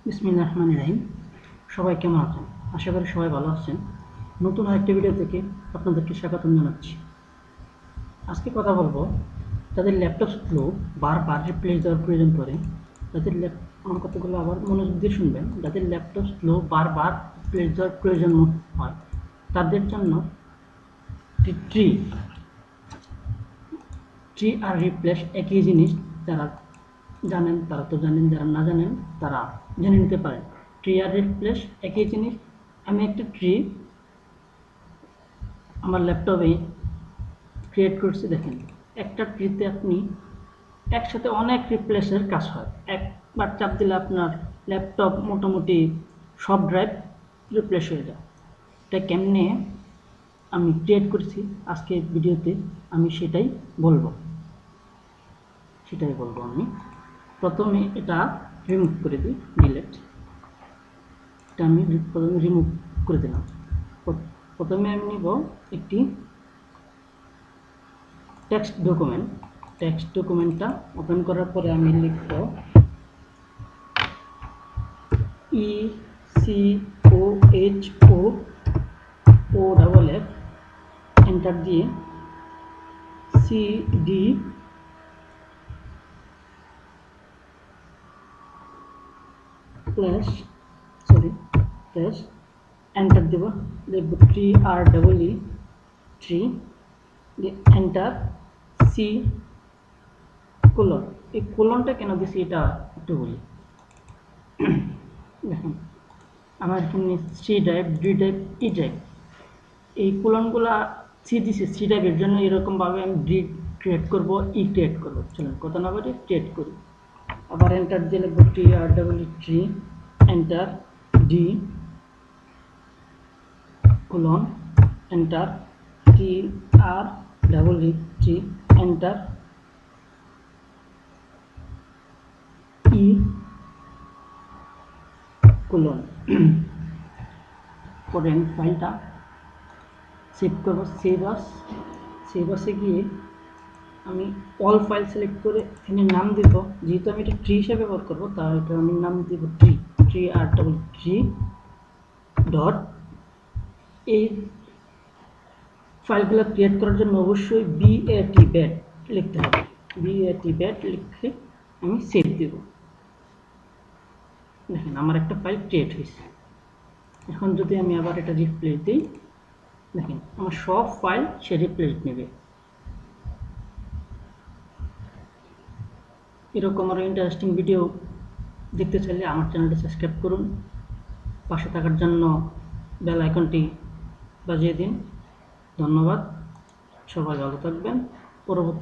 বিসমিল্লাহির রহমানির রহিম। সবাই কেমন আছেন? আশা করি সবাই ভালো আছেন। নতুন আরেকটি ভিডিও থেকে আপনাদেরকে স্বাগতম জানাচ্ছি। আজকে কথা বলবো যাদের ল্যাপটপ স্লো বারবার রিপ্লেস দেওয়ার প্রয়োজন পড়ে, আমার কথাগুলো আবার মনোযোগ দিয়ে শুনবেন। যাদের ল্যাপটপ স্লো বারবার রিপ্লেস দেওয়ার প্রয়োজন হয় তাদের জন্য ট্রি ট্রি আর রিপ্লেস একই জিনিস। যারা জানেন তারা তো জানেন, যারা না জানেন তারা জেনে নিতে পারেন। ট্রি আর রিপ্লেস একই জিনিস। আমি একটা ট্রি আমার ল্যাপটপে ক্রিয়েট করছি। দেখেন, একটা ট্রিতে আপনি একসাথে অনেক রিপ্লেসের কাজ হয়। একবার চাপ দিলে আপনার ল্যাপটপ মোটামুটি সব ড্রাইভ রিপ্লেস হয়ে যায়। এটা কেমনে আমি ক্রিয়েট করছি আজকের ভিডিওতে আমি সেটাই বলবো। আমি প্রথমে এটা রিমুভ করে দিই, ডিলেট। এটা আমি প্রথমে রিমুভ করে দিলাম। প্রথমে আমি নিব একটি টেক্সট ডকুমেন্টটা ওপেন করার পরে আমি লিখব ecoho এন্টার দিয়ে cd প্লাস এন্টার দেব, লিখব ট্রি এন্টার সি কোলন। এই কোলনটা কেন দিছি এটা একটু বলি। দেখুন, আমার এখানে C drive, D drive, E drive, এই কোলনগুলা সি দিছি। সি ড্রাইভের জন্য এরকমভাবে আমি ডি ক্রিয়েট করব, ই ক্রিয়েট করব। চলুন কথা না বলে ক্রিয়েট করি। আবার এন্টার দিয়ে লিখব tree enter D colon enter tree enter ই কোলন। পরে আমি ফাইলটা সেভ করব। সেভ আসে গিয়ে আমি অল ফাইল সিলেক্ট করে এখানে নাম দেব। যেহেতু আমি এটা ট্রি হিসেবে ব্যবহার করবো, তাহলে এটা আমি নাম দেব ট্রি ডট। এই ফাইলগুলো ক্রিয়েট করার জন্য অবশ্যই ব্যাট লিখতে হবে। ব্যাট লিখে আমি সেভ দেব। দেখেন, আমার একটা ফাইল ক্রিয়েট হয়েছে। এখন যদি আমি আবার এটা রিপ্লেস দিই, দেখেন আমার সব ফাইল সে রিপ্লেস নেবে। এরকম আরও ইন্টারেস্টিং ভিডিও দেখতে চাইলে আমার চ্যানেলটি সাবস্ক্রাইব করুন। পাশে থাকার জন্য বেল আইকনটি বাজিয়ে দিন। ধন্যবাদ, সবাই ভালো থাকবেন। পরবর্তী